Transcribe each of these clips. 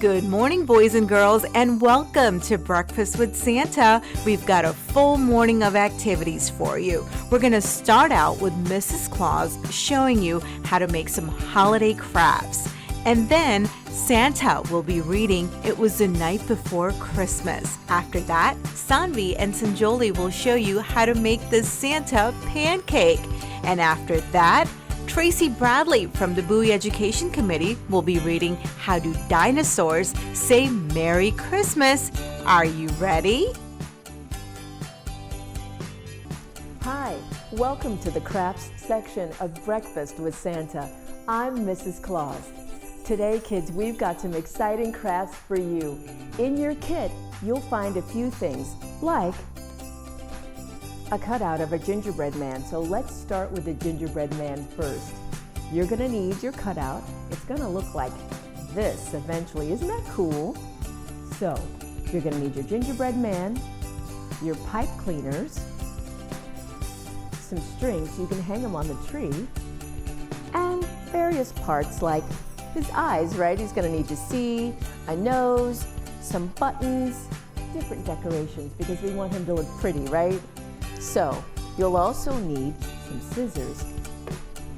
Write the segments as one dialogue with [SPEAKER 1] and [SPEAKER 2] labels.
[SPEAKER 1] Good morning, boys and girls, and welcome to Breakfast with Santa. We've got a full morning of activities for you. We're going to start out with Mrs. Claus showing you how to make some holiday crafts. And then Santa will be reading It Was the Night Before Christmas. After that, Sanvi and Sanjoli will show you how to make the Santa pancake. And after that, Tracy Bradley from the Bowie Education Committee will be reading How Do Dinosaurs Say Merry Christmas. Are you ready?
[SPEAKER 2] Hi, welcome to the crafts section of Breakfast with Santa. I'm Mrs. Claus. Today, kids, we've got some exciting crafts for you. In your kit, you'll find a few things like a cutout of a gingerbread man. So let's start with the gingerbread man first. You're gonna need your cutout. It's gonna look like this eventually. Isn't that cool? So you're gonna need your gingerbread man, your pipe cleaners, some strings so you can hang them on the tree, and various parts like his eyes, right? He's gonna need to see, a nose, some buttons, different decorations because we want him to look pretty, right? So you'll also need some scissors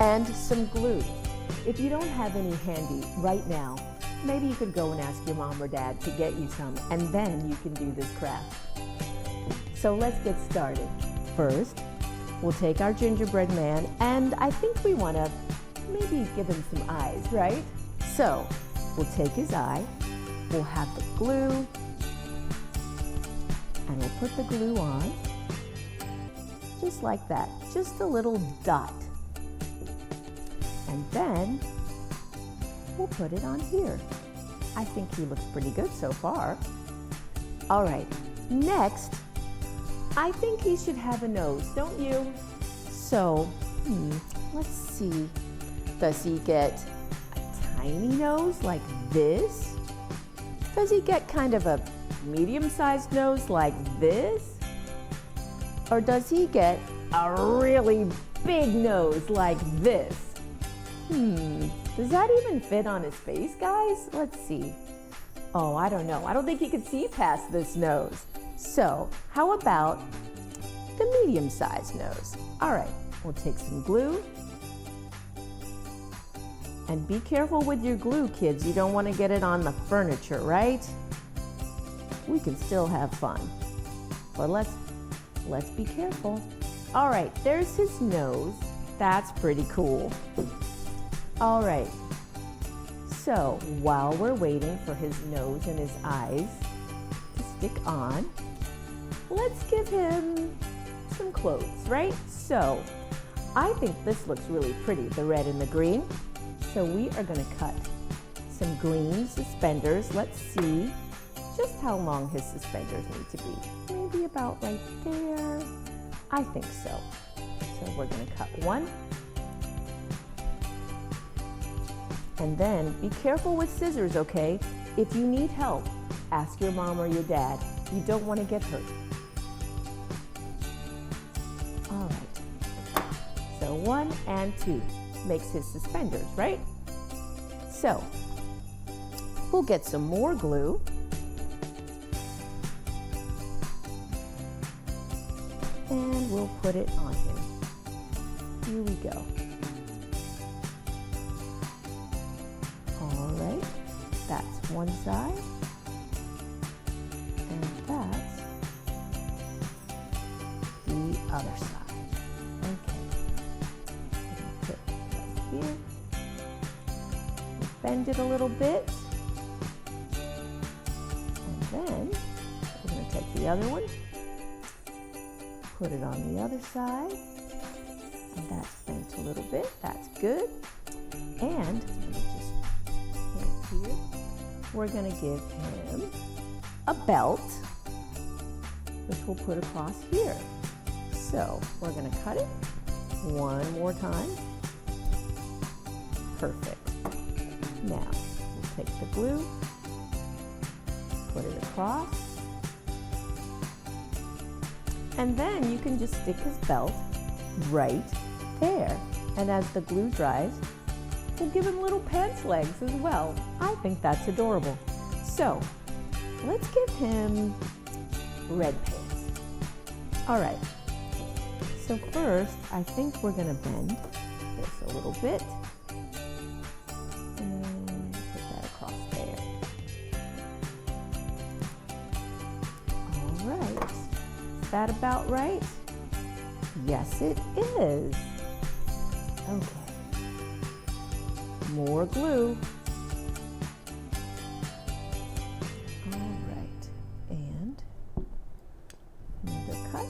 [SPEAKER 2] and some glue. If you don't have any handy right now, maybe you could go and ask your mom or dad to get you some, and then you can do this craft. So let's get started. First, we'll take our gingerbread man, and I think we want to maybe give him some eyes, right? So we'll take his eye, we'll have the glue, and we'll put the glue on. Just like that, just a little dot. And then we'll put it on here. I think he looks pretty good so far. All right, next, I think he should have a nose, don't you? So, let's see. Does he get a tiny nose like this? Does he get kind of a medium-sized nose like this? Or does he get a really big nose like this? Does that even fit on his face, guys? Let's see. Oh, I don't know. I don't think he can see past this nose. So, how about the medium-sized nose? All right, we'll take some glue. And be careful with your glue, kids. You don't want to get it on the furniture, right? We can still have fun. But let's be careful. All right, there's his nose. That's pretty cool. All right, so while we're waiting for his nose and his eyes to stick on, let's give him some clothes, right? So I think this looks really pretty, the red and the green. So we are gonna cut some green suspenders. Let's see just how long his suspenders need to be. Maybe about right there. I think so. So we're gonna cut one. And then be careful with scissors, okay? If you need help, ask your mom or your dad. You don't wanna get hurt. All right. So 1 and 2 makes his suspenders, right? So we'll get some more glue. And we'll put it on him. Here we go. All right, that's one side. And that's the other side. Okay. Put it right here. Bend it a little bit. And then we're going to take the other one. Put it on the other side, and that's bent a little bit. That's good. And let me just hit here. We're going to give him a belt, which we'll put across here. So we're going to cut it one more time. Perfect. Now we'll take the glue, put it across. And then you can just stick his belt right there. And as the glue dries, we'll give him little pants legs as well. I think that's adorable. So let's give him red pants. All right. So first, I think we're gonna bend this a little bit and put that across there. All right. Is that about right? Yes, it is. Okay. More glue. All right. And another cut.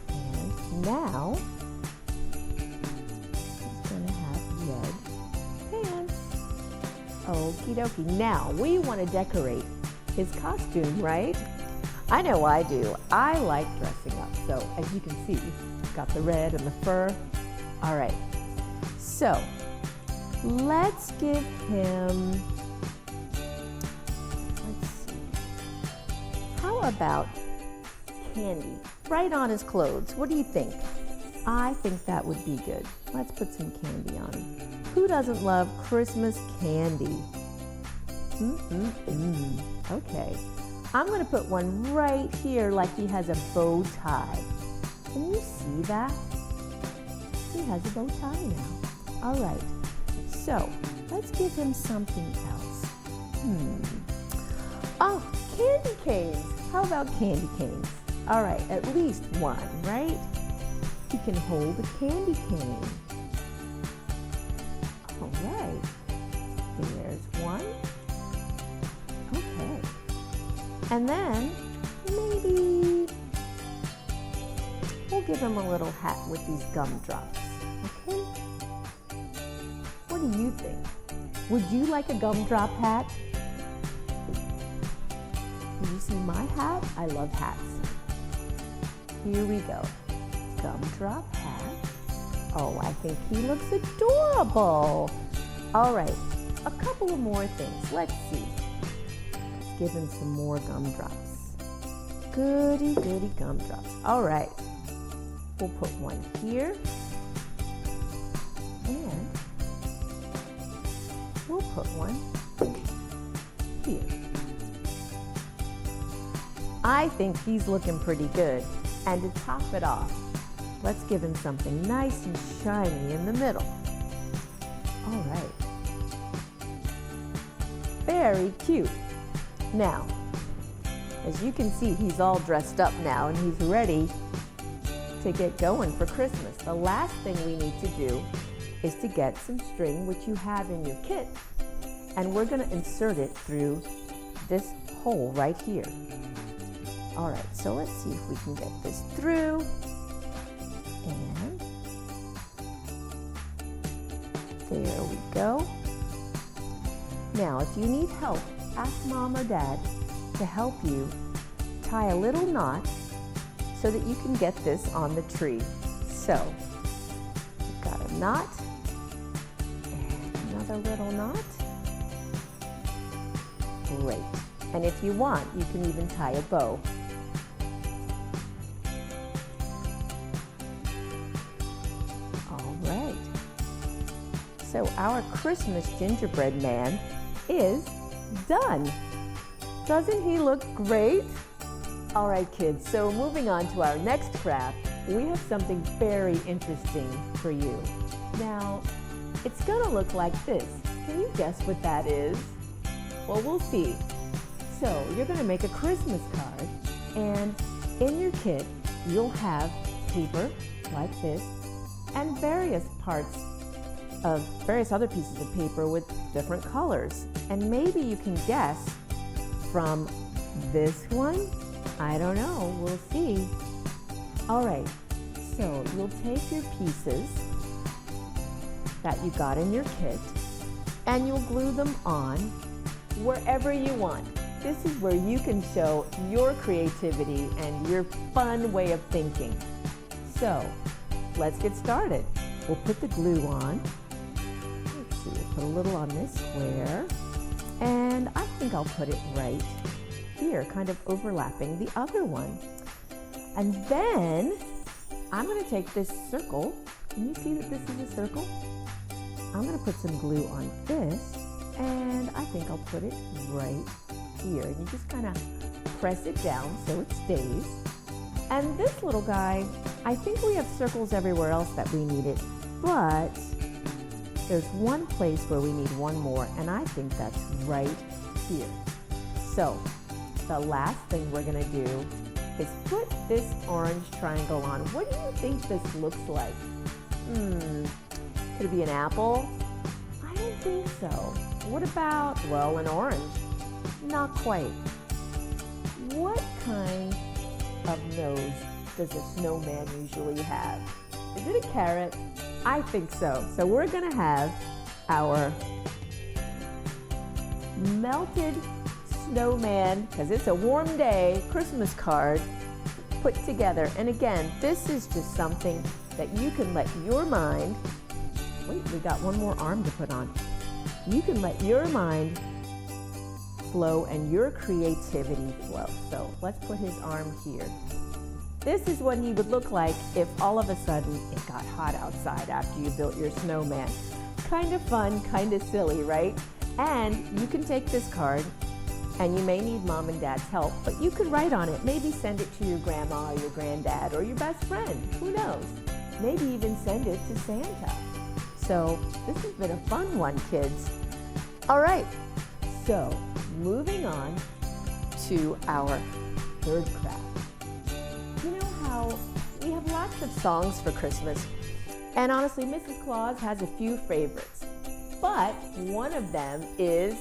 [SPEAKER 2] And now he's going to have red pants. Okie dokie. Now we want to decorate his costume, right? I know I do. I like dressing up. So as you can see, got the red and the fur. All right. So let's give him, let's see. How about candy right on his clothes? What do you think? I think that would be good. Let's put some candy on him. Who doesn't love Christmas candy? Okay. I'm going to put one right here like he has a bow tie. Can you see that? He has a bow tie now. All right. So let's give him something else. Oh, candy canes. How about candy canes? All right, at least one, right? He can hold a candy cane. All right. There's one. Okay. And then maybe we'll give him a little hat with these gumdrops. Okay? What do you think? Would you like a gumdrop hat? Did you see my hat? I love hats. Here we go. Gumdrop hat. Oh, I think he looks adorable. All right, a couple of more things. Let's see. Let's give him some more gumdrops. Goody, goody gumdrops. All right, we'll put one here. And we'll put one here. I think he's looking pretty good. And to top it off, let's give him something nice and shiny in the middle. All right. Very cute. Now, as you can see, he's all dressed up now and he's ready to get going for Christmas. The last thing we need to do is to get some string, which you have in your kit, and we're going to insert it through this hole right here. All right, so let's see if we can get this through. And there we go. Now, if you need help, ask Mom or Dad to help you tie a little knot so that you can get this on the tree. So, we've got a knot and another little knot. Great. And if you want, you can even tie a bow. All right. So our Christmas gingerbread man is done. Doesn't he look great? All right, kids, so moving on to our next craft, we have something very interesting for you. Now, it's gonna look like this. Can you guess what that is? Well, we'll see. So you're going to make a Christmas card, and in your kit you'll have paper like this and various other pieces of paper with different colors. And maybe you can guess from this one. I don't know, we'll see. All right, so you'll take your pieces that you got in your kit and you'll glue them on wherever you want. This is where you can show your creativity and your fun way of thinking. So, let's get started. We'll put the glue on. Let's see, we'll put a little on this square. And I think I'll put it right here, kind of overlapping the other one. And then I'm going to take this circle. Can you see that this is a circle? I'm going to put some glue on this, and I think I'll put it right here. And you just kind of press it down so it stays. And this little guy, I think we have circles everywhere else that we need it, but there's one place where we need one more, and I think that's right here. So the last thing we're going to do is put this orange triangle on. What do you think this looks like? Could it be an apple? I don't think so. What about, well, an orange? Not quite. What kind of nose does a snowman usually have? Is it a carrot? I think so. So we're gonna have our melted snowman, because it's a warm day, Christmas card put together. And again, this is just something that you can let your mind, wait, we got one more arm to put on. You can let your mind flow and your creativity flow. So let's put his arm here. This is what he would look like if all of a sudden it got hot outside after you built your snowman. Kind of fun, kind of silly, right? And you can take this card, and you may need mom and dad's help, but you could write on it. Maybe send it to your grandma or your granddad or your best friend. Who knows? Maybe even send it to Santa. So this has been a fun one, kids. All right, so moving on to our third craft. You know how we have lots of songs for Christmas, and honestly, Mrs. Claus has a few favorites, but one of them is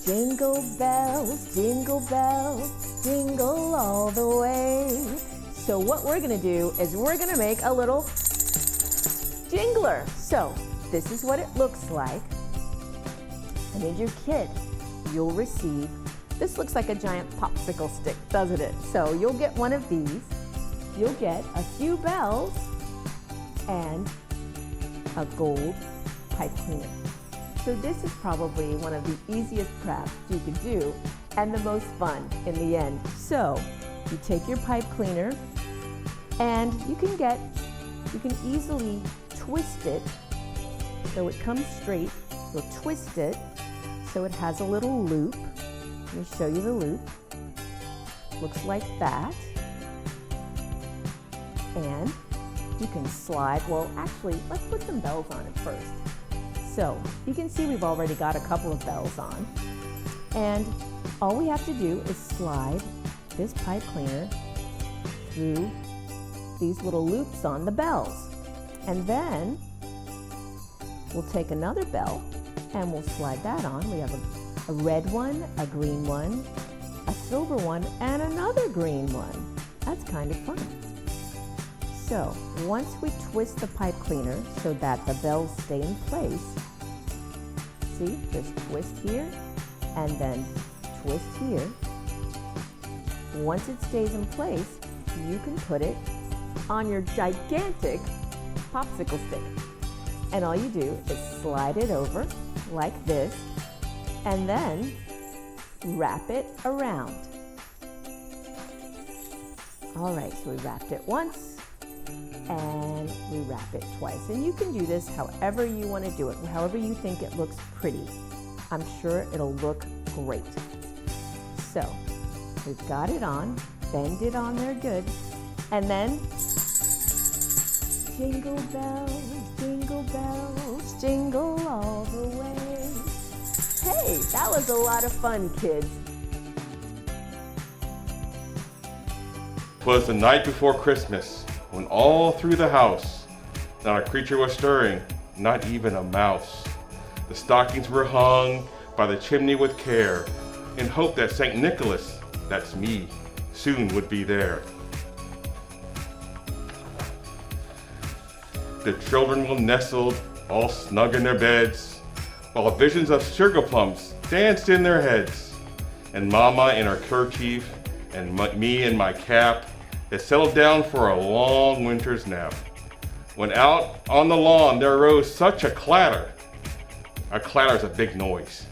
[SPEAKER 2] Jingle Bells, Jingle Bells, Jingle all the way. So what we're gonna do is we're gonna make a little jingler. So this is what it looks like. And as your kid, you'll receive, this looks like a giant popsicle stick, doesn't it? So you'll get one of these, you'll get a few bells, and a gold pipe cleaner. So this is probably one of the easiest crafts you could do, and the most fun in the end. So you take your pipe cleaner, and you can easily twist it so it comes straight. You'll twist it so it has a little loop. Let me show you the loop. Looks like that. And you can slide, well actually, let's put some bells on it first. So you can see we've already got a couple of bells on. And all we have to do is slide this pipe cleaner through these little loops on the bells. And then we'll take another bell and we'll slide that on. We have a red one, a green one, a silver one, and another green one. That's kind of fun. So once we twist the pipe cleaner so that the bells stay in place, see, just twist here and then twist here. Once it stays in place, you can put it on your gigantic popsicle stick. And all you do is slide it over like this and then wrap it around. All right, so we wrapped it once and we wrap it twice. And you can do this however you want to do it, however you think it looks pretty. I'm sure it'll look great. So we've got it on, bend it on there good, and then jingle bells, jingle all the way. Hey, that was a lot of fun, kids.
[SPEAKER 3] 'Twas the night before Christmas, when all through the house not a creature was stirring, not even a mouse. The stockings were hung by the chimney with care, in hope that St. Nicholas, that's me, soon would be there. The children were nestled, all snug in their beds, while visions of sugar plums danced in their heads. And Mama in her kerchief, and me in my cap, had settled down for a long winter's nap. When out on the lawn there arose such a clatter. A clatter's a big noise.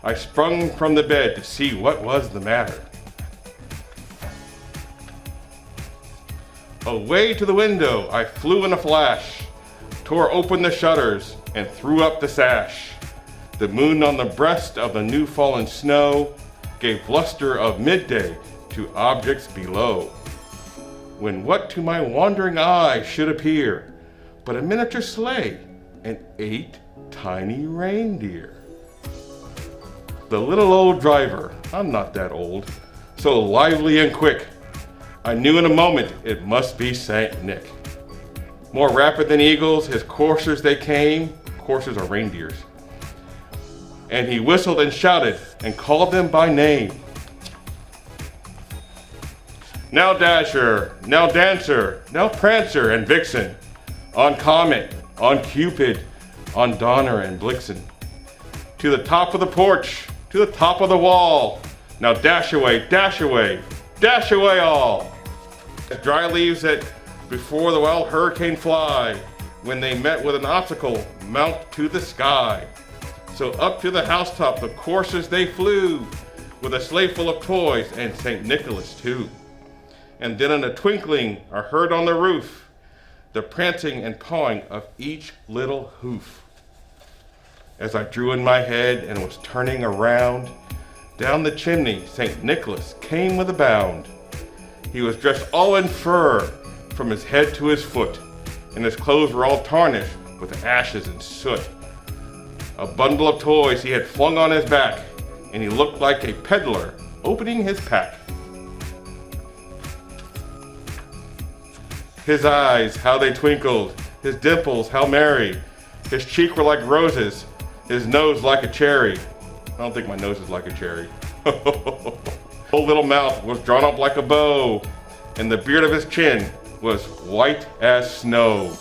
[SPEAKER 3] I sprung from the bed to see what was the matter. Away to the window I flew in a flash, tore open the shutters and threw up the sash. The moon on the breast of the new fallen snow gave luster of midday to objects below. When what to my wandering eye should appear but a miniature sleigh and 8 tiny reindeer. The little old driver, I'm not that old, so lively and quick, I knew in a moment it must be Saint Nick. More rapid than eagles, his coursers they came, coursers are reindeers, and he whistled and shouted and called them by name. Now Dasher, now Dancer, now Prancer and Vixen, on Comet, on Cupid, on Donner and Blitzen. To the top of the porch, to the top of the wall, now dash away, dash away, dash away all. As dry leaves that before the wild hurricane fly, when they met with an obstacle, mount to the sky. So up to the housetop the coursers they flew, with a sleigh full of toys and St. Nicholas too. And then in a twinkling I heard on the roof the prancing and pawing of each little hoof. As I drew in my head and was turning around, down the chimney St. Nicholas came with a bound. He was dressed all in fur from his head to his foot, and his clothes were all tarnished with ashes and soot. A bundle of toys he had flung on his back, and he looked like a peddler opening his pack. His eyes, how they twinkled, his dimples, how merry. His cheeks were like roses, his nose like a cherry. I don't think my nose is like a cherry. Whole little mouth was drawn up like a bow, and the beard of his chin was white as snow.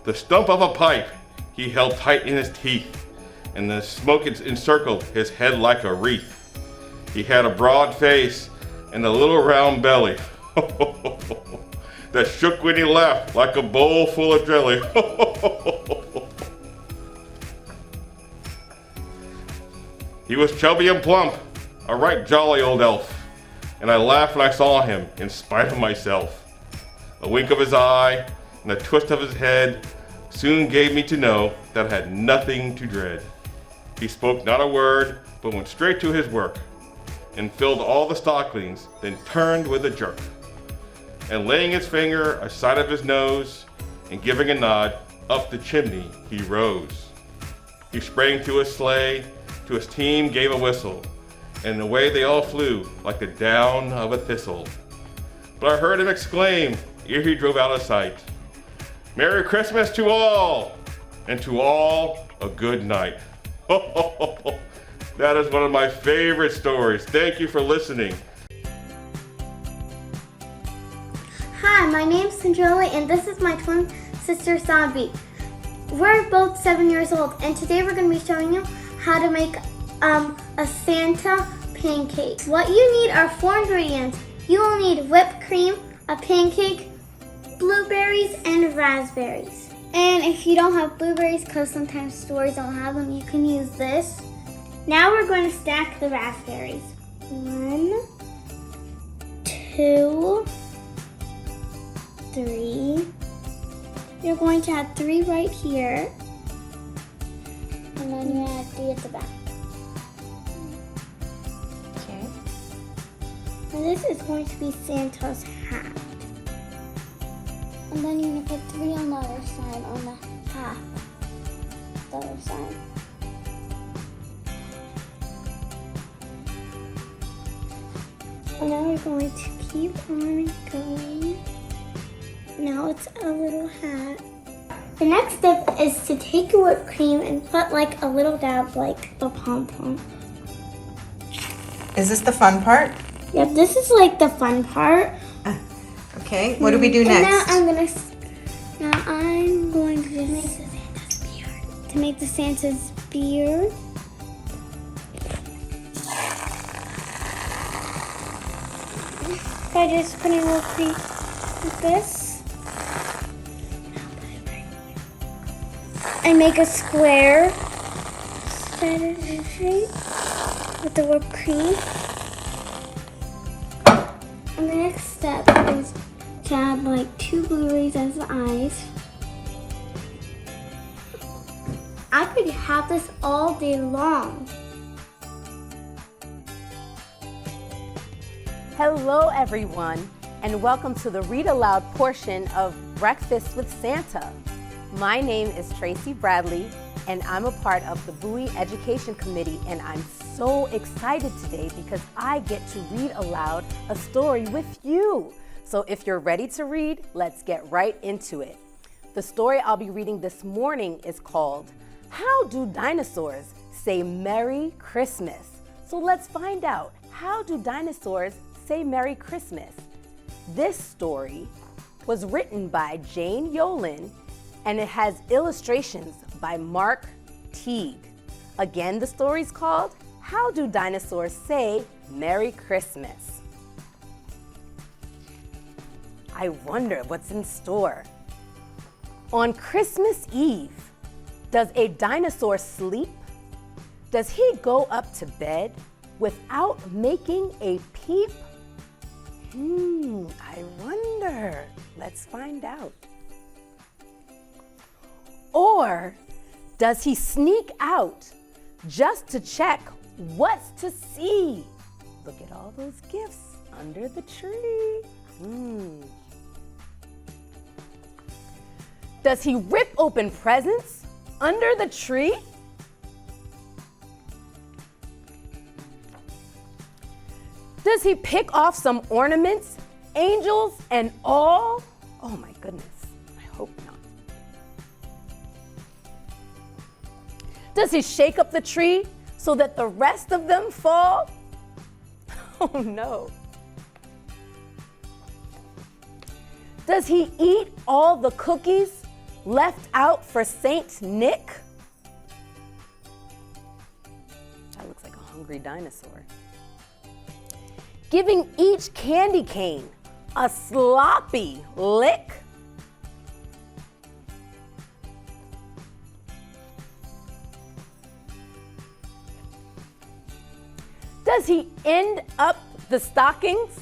[SPEAKER 3] The stump of a pipe he held tight in his teeth, and the smoke encircled his head like a wreath. He had a broad face and a little round belly that shook when he laughed like a bowl full of jelly. He was chubby and plump, a right jolly old elf, and I laughed when I saw him in spite of myself. A wink of his eye and a twist of his head soon gave me to know that I had nothing to dread. He spoke not a word, but went straight to his work, and filled all the stockings, then turned with a jerk. And laying his finger aside of his nose, and giving a nod, up the chimney he rose. He sprang to his sleigh, to his team gave a whistle, and away they all flew like the down of a thistle. But I heard him exclaim, ere he drove out of sight, "Merry Christmas to all, and to all a good night." That is one of my favorite stories. Thank you for listening.
[SPEAKER 4] Hi, my name's Cinderella, and this is my twin sister Sabi. We're both 7 years old, and today we're going to be showing you how to make a Santa pancake. What you need are 4 ingredients. You will need whipped cream, a pancake, blueberries, and raspberries. And if you don't have blueberries, because sometimes stores don't have them, you can use this. Now we're going to stack the raspberries. 1, 2, 3. You're going to have 3 right here. And then you have 3 at the back.
[SPEAKER 1] Okay.
[SPEAKER 4] And this is going to be Santa's hat. And then you're going to put 3 on the other side, on the half. The other side. And now we're going to keep on going. Now it's a little hat. The next step is to take your whipped cream and put like a little dab like a pom-pom.
[SPEAKER 1] Is this the fun part?
[SPEAKER 4] Yep, this is like the fun part.
[SPEAKER 1] Okay, what do we do
[SPEAKER 4] And
[SPEAKER 1] next?
[SPEAKER 4] now I'm going to make the Santa's beard. To make the Santa's beard. By just putting a little cream like this. And make a square. Square shape. with the whipped cream. And the next step is to add like 2 blueberries as the eyes. I could have this all day long.
[SPEAKER 5] Hello everyone, and welcome to the Read Aloud portion of Breakfast with Santa. My name is Tracy Bradley, and I'm a part of the Bowie Education Committee, and I'm so excited today because I get to read aloud a story with you. So if you're ready to read, let's get right into it. The story I'll be reading this morning is called How Do Dinosaurs Say Merry Christmas? So let's find out, how do dinosaurs say Merry Christmas? This story was written by Jane Yolen, and it has illustrations by Mark Teague. Again, the story's called How Do Dinosaurs Say Merry Christmas? I wonder what's in store. On Christmas Eve, does a dinosaur sleep? Does he go up to bed without making a peep? I wonder. Let's find out. Or does he sneak out just to check what's to see? Look at all those gifts under the tree. Does he rip open presents under the tree? Does he pick off some ornaments, angels and all? Oh my goodness, I hope not. Does he shake up the tree so that the rest of them fall? Oh no. Does he eat all the cookies left out for Saint Nick? That looks like a hungry dinosaur. Giving each candy cane a sloppy lick? Does he end up the stockings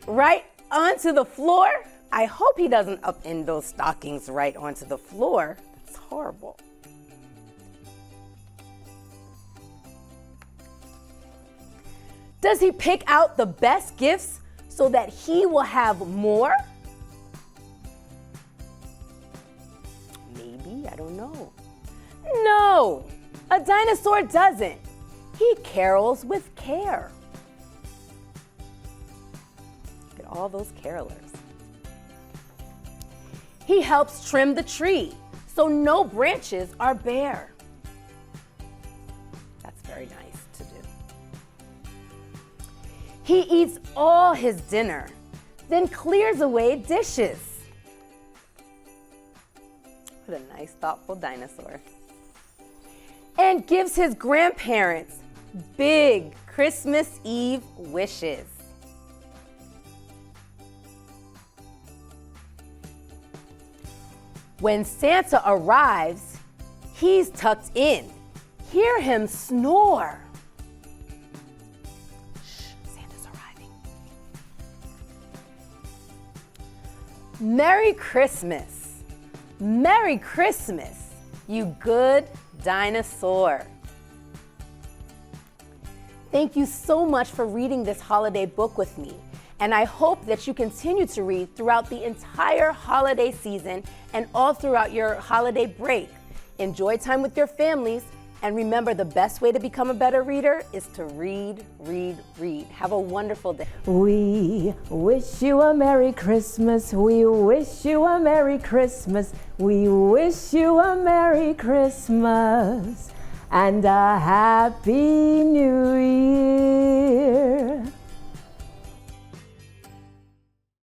[SPEAKER 5] right onto the floor? I hope he doesn't upend those stockings right onto the floor. That's horrible. Does he pick out the best gifts so that he will have more? Maybe, I don't know. No, a dinosaur doesn't. He carols with care. Look at all those carolers. He helps trim the tree so no branches are bare. That's very nice to do. He eats all his dinner, then clears away dishes. What a nice, thoughtful dinosaur. And gives his grandparents big Christmas Eve wishes. When Santa arrives, he's tucked in. Hear him snore. Shh, Santa's arriving. Merry Christmas. Merry Christmas, you good dinosaur. Thank you so much for reading this holiday book with me. And I hope that you continue to read throughout the entire holiday season and all throughout your holiday break. Enjoy time with your families, and remember, the best way to become a better reader is to read, read, read. Have a wonderful day.
[SPEAKER 2] We wish you a Merry Christmas. We wish you a Merry Christmas. We wish you a Merry Christmas and a Happy New Year.